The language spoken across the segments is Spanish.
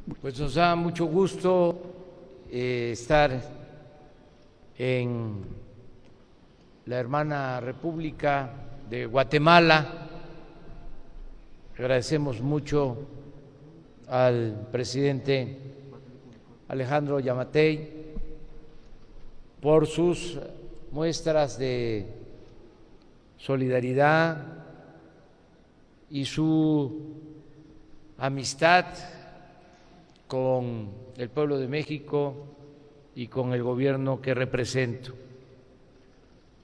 Pues nos da mucho gusto estar en la hermana República de Guatemala. Agradecemos mucho al presidente Alejandro Yamatei por sus muestras de solidaridad y su amistad con el pueblo de México y con el gobierno que represento.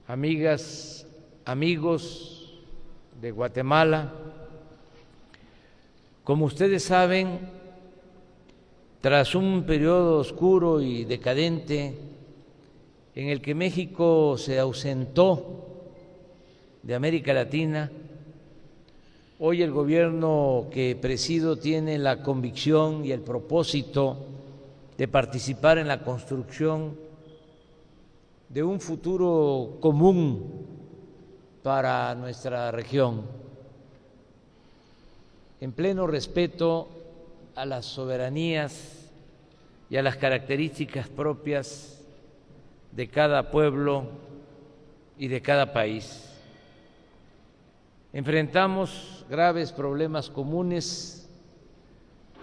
Amigas, amigos de Guatemala, como ustedes saben, tras un periodo oscuro y decadente en el que México se ausentó de América Latina, hoy el gobierno que presido tiene la convicción y el propósito de participar en la construcción de un futuro común para nuestra región, en pleno respeto a las soberanías y a las características propias de cada pueblo y de cada país. Enfrentamos graves problemas comunes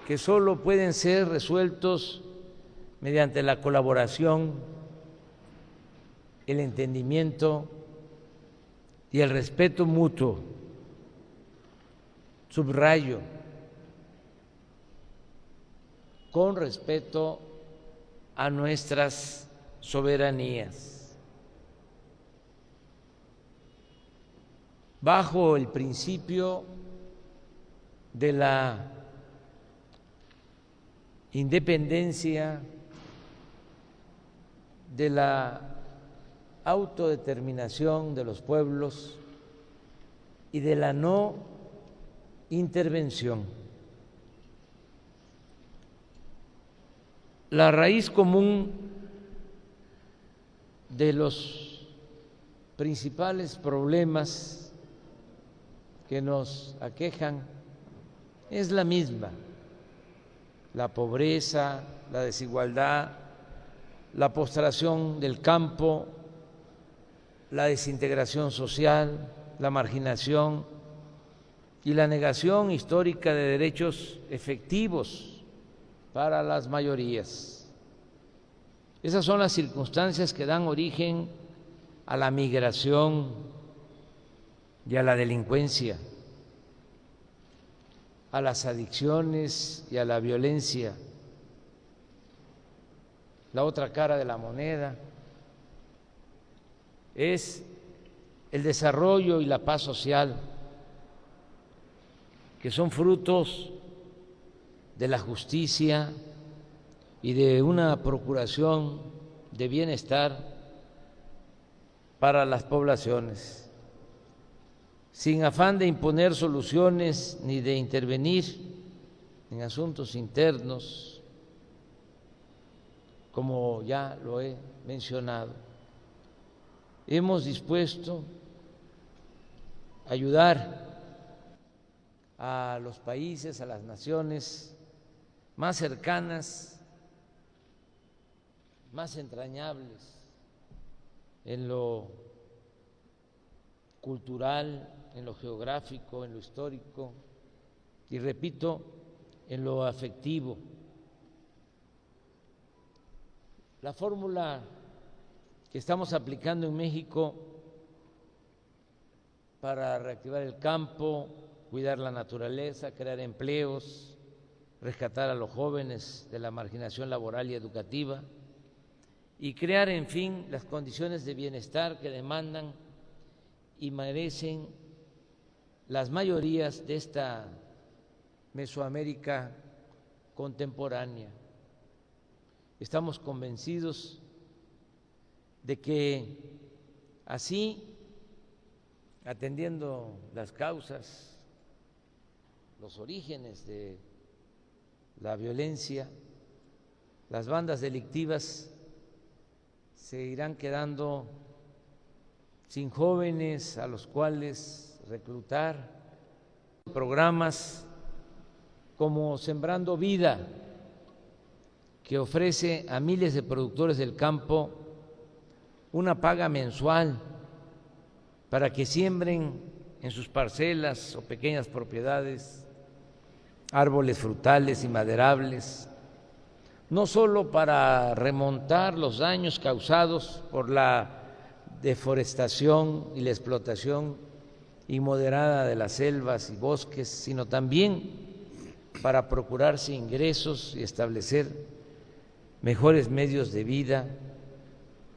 que solo pueden ser resueltos mediante la colaboración, el entendimiento y el respeto mutuo. Subrayo, con respeto a nuestras soberanías. Bajo el principio de la independencia, de la autodeterminación de los pueblos y de la no intervención. La raíz común de los principales problemas que nos aquejan es la misma: la pobreza, la desigualdad, la postración del campo, la desintegración social, la marginación y la negación histórica de derechos efectivos para las mayorías. Esas son las circunstancias que dan origen a la migración y a la delincuencia, a las adicciones y a la violencia. La otra cara de la moneda es el desarrollo y la paz social, que son frutos de la justicia y de una procuración de bienestar para las poblaciones, sin afán de imponer soluciones ni de intervenir en asuntos internos, como ya lo he mencionado. Hemos dispuesto a ayudar a los países, a las naciones más cercanas, más entrañables en lo cultural, en lo geográfico, en lo histórico y, repito, en lo afectivo. La fórmula que estamos aplicando en México para reactivar el campo, cuidar la naturaleza, crear empleos, rescatar a los jóvenes de la marginación laboral y educativa y crear, en fin, las condiciones de bienestar que demandan y merecen las mayorías de esta Mesoamérica contemporánea. Estamos convencidos de que así, atendiendo las causas, los orígenes de la violencia, las bandas delictivas se irán quedando sin jóvenes a los cuales reclutar. Programas como Sembrando Vida, que ofrece a miles de productores del campo una paga mensual para que siembren en sus parcelas o pequeñas propiedades árboles frutales y maderables, no solo para remontar los daños causados por la deforestación y la explotación inmoderada de las selvas y bosques, sino también para procurarse ingresos y establecer mejores medios de vida,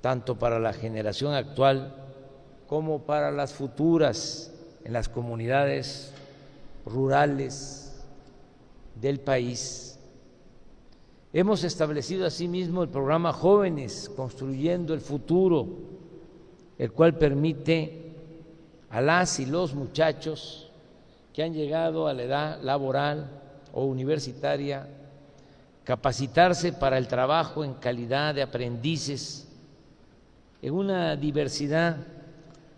tanto para la generación actual como para las futuras en las comunidades rurales del país. Hemos establecido asimismo el programa Jóvenes Construyendo el Futuro, el cual permite a las y los muchachos que han llegado a la edad laboral o universitaria capacitarse para el trabajo en calidad de aprendices en una diversidad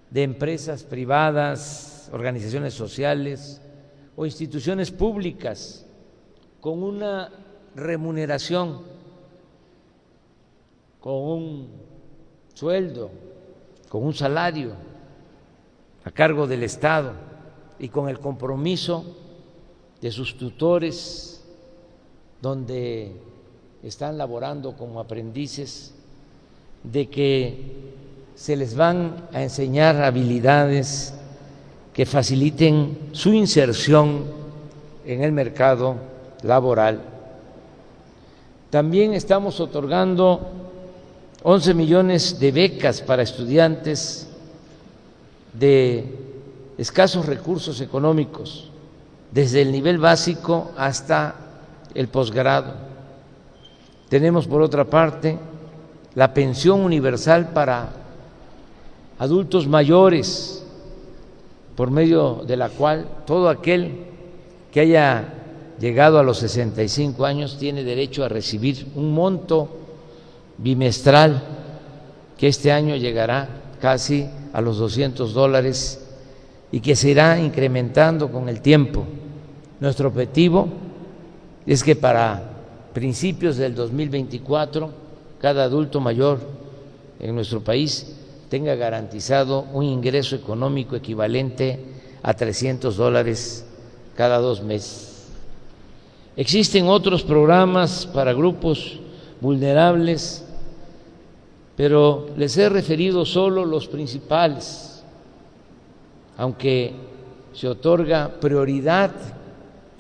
de empresas privadas, organizaciones sociales o instituciones públicas con una remuneración, con un sueldo, con un salario a cargo del Estado y con el compromiso de sus tutores, donde están laborando como aprendices, de que se les van a enseñar habilidades que faciliten su inserción en el mercado laboral. También estamos otorgando 11 millones de becas para estudiantes de escasos recursos económicos, desde el nivel básico hasta el posgrado. Tenemos, por otra parte, la pensión universal para adultos mayores, por medio de la cual todo aquel que haya llegado a los 65 años tiene derecho a recibir un monto bimestral que este año llegará casi a los $200 y que se irá incrementando con el tiempo. Nuestro objetivo es que para principios del 2024 cada adulto mayor en nuestro país tenga garantizado un ingreso económico equivalente a $300 cada 2 meses. Existen otros programas para grupos vulnerables, pero les he referido solo los principales, aunque se otorga prioridad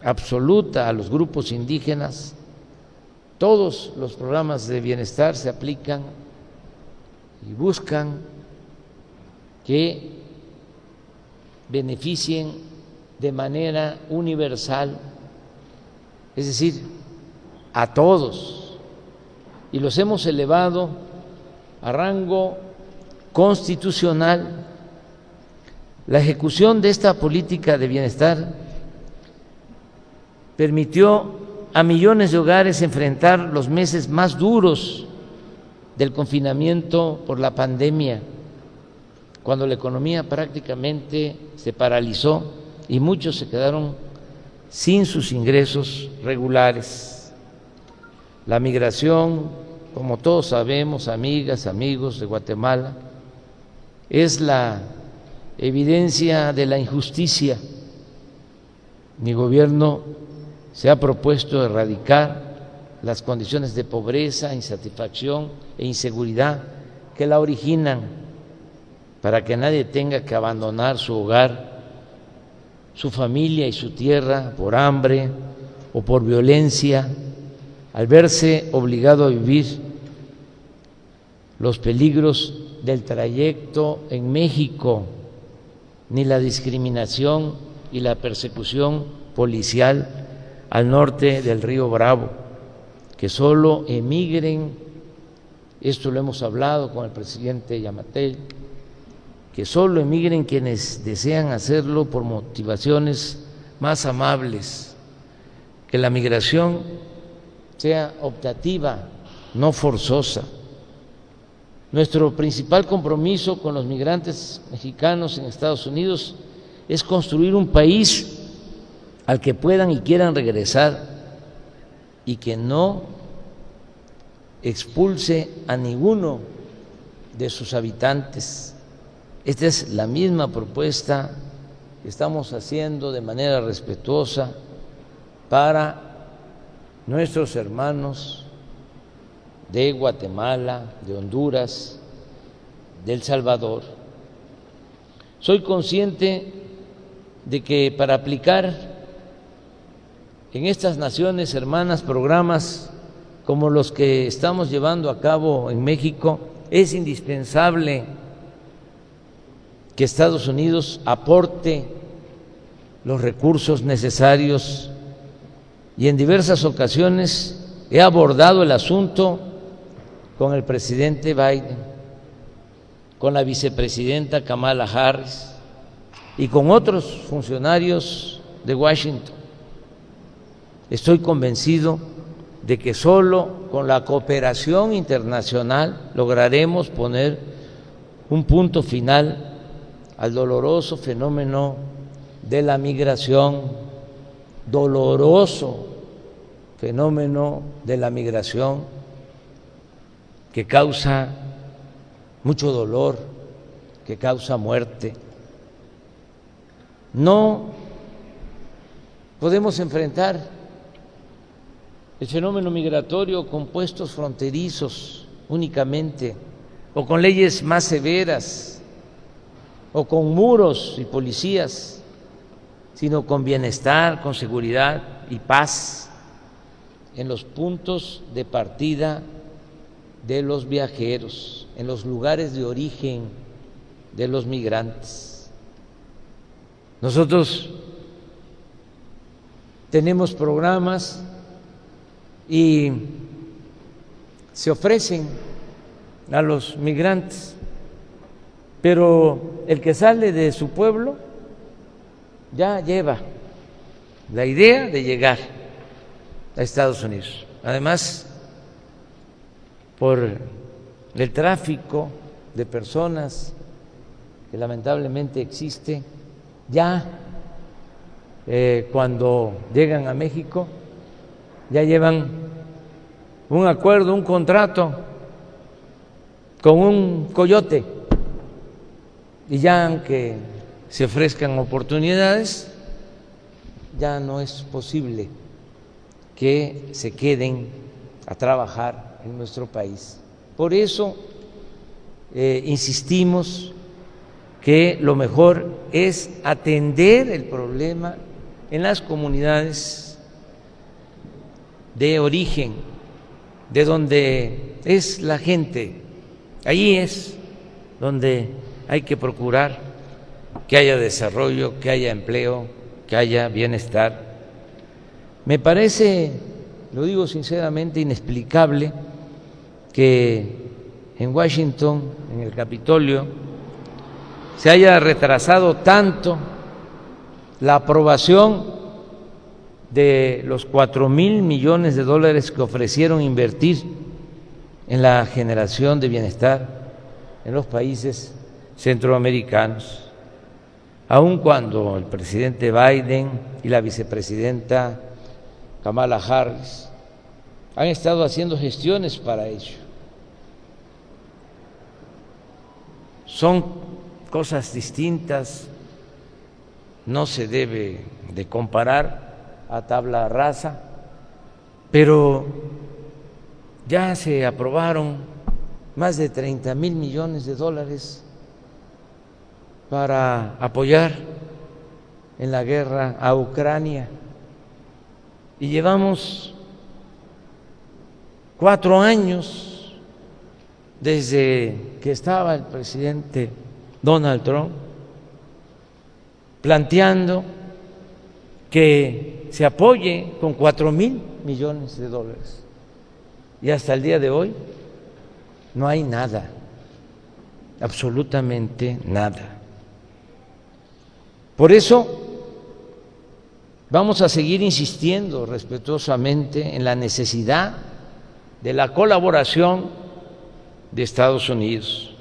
absoluta a los grupos indígenas. Todos los programas de bienestar se aplican y buscan que beneficien de manera universal, es decir, a todos, y los hemos elevado a rango constitucional. La ejecución de esta política de bienestar permitió a millones de hogares enfrentar los meses más duros del confinamiento por la pandemia, cuando la economía prácticamente se paralizó y muchos se quedaron sin sus ingresos regulares. La migración, como todos sabemos, amigas, amigos de Guatemala, es la evidencia de la injusticia. Mi gobierno se ha propuesto erradicar las condiciones de pobreza, insatisfacción e inseguridad que la originan, para que nadie tenga que abandonar su hogar, su familia y su tierra por hambre o por violencia, al verse obligado a vivir los peligros del trayecto en México, ni la discriminación y la persecución policial al norte del río Bravo, que solo emigren, esto lo hemos hablado con el presidente Yamatei, que solo emigren quienes desean hacerlo por motivaciones más amables, que la migración sea optativa, no forzosa. Nuestro principal compromiso con los migrantes mexicanos en Estados Unidos es construir un país al que puedan y quieran regresar y que no expulse a ninguno de sus habitantes. Esta es la misma propuesta que estamos haciendo de manera respetuosa para nuestros hermanos de Guatemala, de Honduras, de El Salvador. Soy consciente de que para aplicar en estas naciones hermanas programas como los que estamos llevando a cabo en México, es indispensable que Estados Unidos aporte los recursos necesarios, y en diversas ocasiones he abordado el asunto con el presidente Biden, con la vicepresidenta Kamala Harris y con otros funcionarios de Washington. Estoy convencido de que solo con la cooperación internacional lograremos poner un punto final al doloroso fenómeno de la migración, doloroso fenómeno de la migración que causa mucho dolor, que causa muerte. No podemos enfrentar el fenómeno migratorio con puestos fronterizos únicamente, o con leyes más severas, o con muros y policías, sino con bienestar, con seguridad y paz en los puntos de partida de los viajeros, en los lugares de origen de los migrantes. Nosotros tenemos programas y se ofrecen a los migrantes, pero el que sale de su pueblo ya lleva la idea de llegar a Estados Unidos. Además, por el tráfico de personas que lamentablemente existe, ya cuando llegan a México ya llevan un acuerdo, un contrato con un coyote, y ya aunque se ofrezcan oportunidades, ya no es posible que se queden a trabajar en nuestro país. Por eso insistimos que lo mejor es atender el problema en las comunidades de origen, de donde es la gente. Allí es donde hay que procurar que haya desarrollo, que haya empleo, que haya bienestar. Me parece, lo digo sinceramente, inexplicable que en Washington, en el Capitolio, se haya retrasado tanto la aprobación de los 4,000 millones de dólares que ofrecieron invertir en la generación de bienestar en los países centroamericanos, aun cuando el presidente Biden y la vicepresidenta Kamala Harris han estado haciendo gestiones para ello. Son cosas distintas, no se debe de comparar a tabla rasa, pero ya se aprobaron más de 30,000 millones de dólares para apoyar en la guerra a Ucrania, y llevamos 4 años desde que estaba el presidente Donald Trump planteando que se apoye con 4,000 millones de dólares, y hasta el día de hoy no hay nada, absolutamente nada. Por eso vamos a seguir insistiendo respetuosamente en la necesidad de la colaboración de Estados Unidos.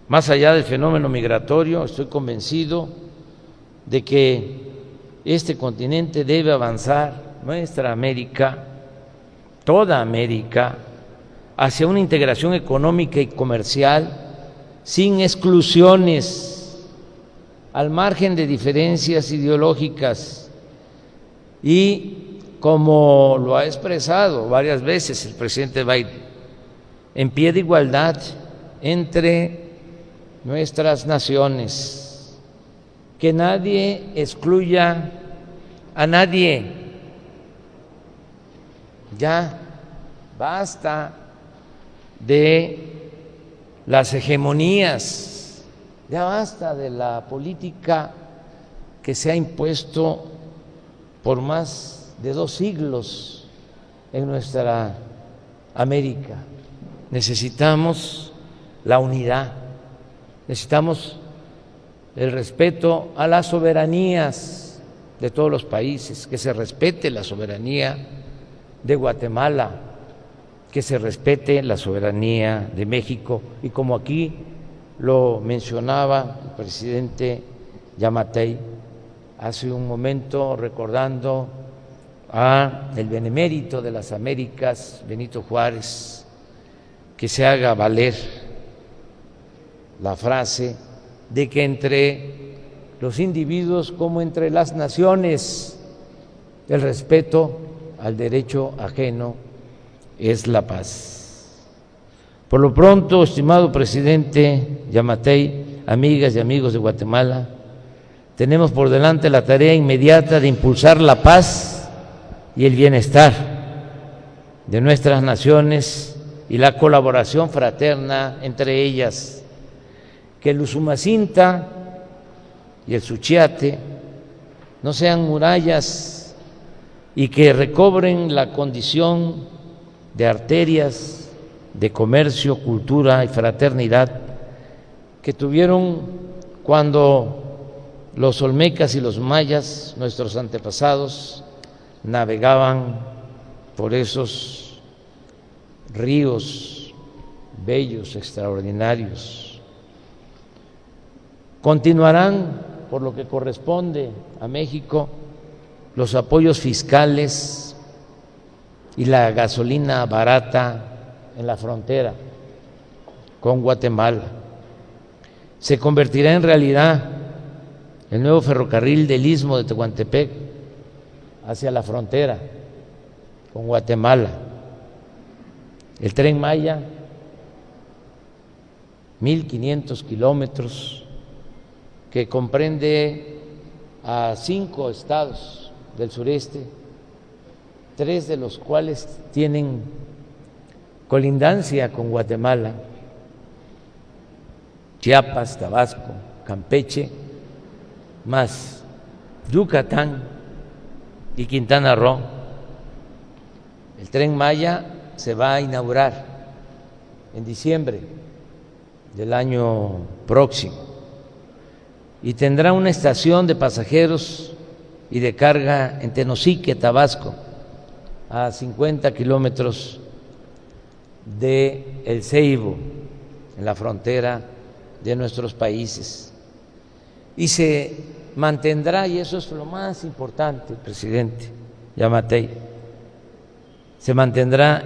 Más allá del fenómeno migratorio, estoy convencido de que este continente debe avanzar, nuestra América, toda América, hacia una integración económica y comercial sin exclusiones, al margen de diferencias ideológicas y, como lo ha expresado varias veces el presidente Biden, en pie de igualdad entre nuestras naciones, que nadie excluya a nadie. Ya basta de las hegemonías, ya basta de la política que se ha impuesto por más de 2 siglos en nuestra América. Necesitamos la unidad, necesitamos el respeto a las soberanías de todos los países, que se respete la soberanía de Guatemala, que se respete la soberanía de México, y como aquí lo mencionaba el presidente Yamatei hace un momento, recordando a el benemérito de las Américas, Benito Juárez, que se haga valer la frase de que entre los individuos como entre las naciones el respeto al derecho ajeno es la paz. Por lo pronto, estimado presidente Yamatei, amigas y amigos de Guatemala, tenemos por delante la tarea inmediata de impulsar la paz y el bienestar de nuestras naciones y la colaboración fraterna entre ellas. Que el Usumacinta y el Suchiate no sean murallas y que recobren la condición de arterias de comercio, cultura y fraternidad que tuvieron cuando los olmecas y los mayas, nuestros antepasados, navegaban por esos ríos bellos, extraordinarios. Continuarán, por lo que corresponde a México, los apoyos fiscales y la gasolina barata en la frontera con Guatemala. Se convertirá en realidad el nuevo ferrocarril del Istmo de Tehuantepec hacia la frontera con Guatemala. El Tren Maya, 1,500 kilómetros, que comprende a 5 estados del sureste, 3 de los cuales tienen colindancia con Guatemala: Chiapas, Tabasco, Campeche, más Yucatán y Quintana Roo. El Tren Maya se va a inaugurar en diciembre del año próximo y tendrá una estación de pasajeros y de carga en Tenosique, Tabasco, a 50 kilómetros de El Ceibo, en la frontera de nuestros países. Y se mantendrá, y eso es lo más importante, presidente Yamatei, se mantendrá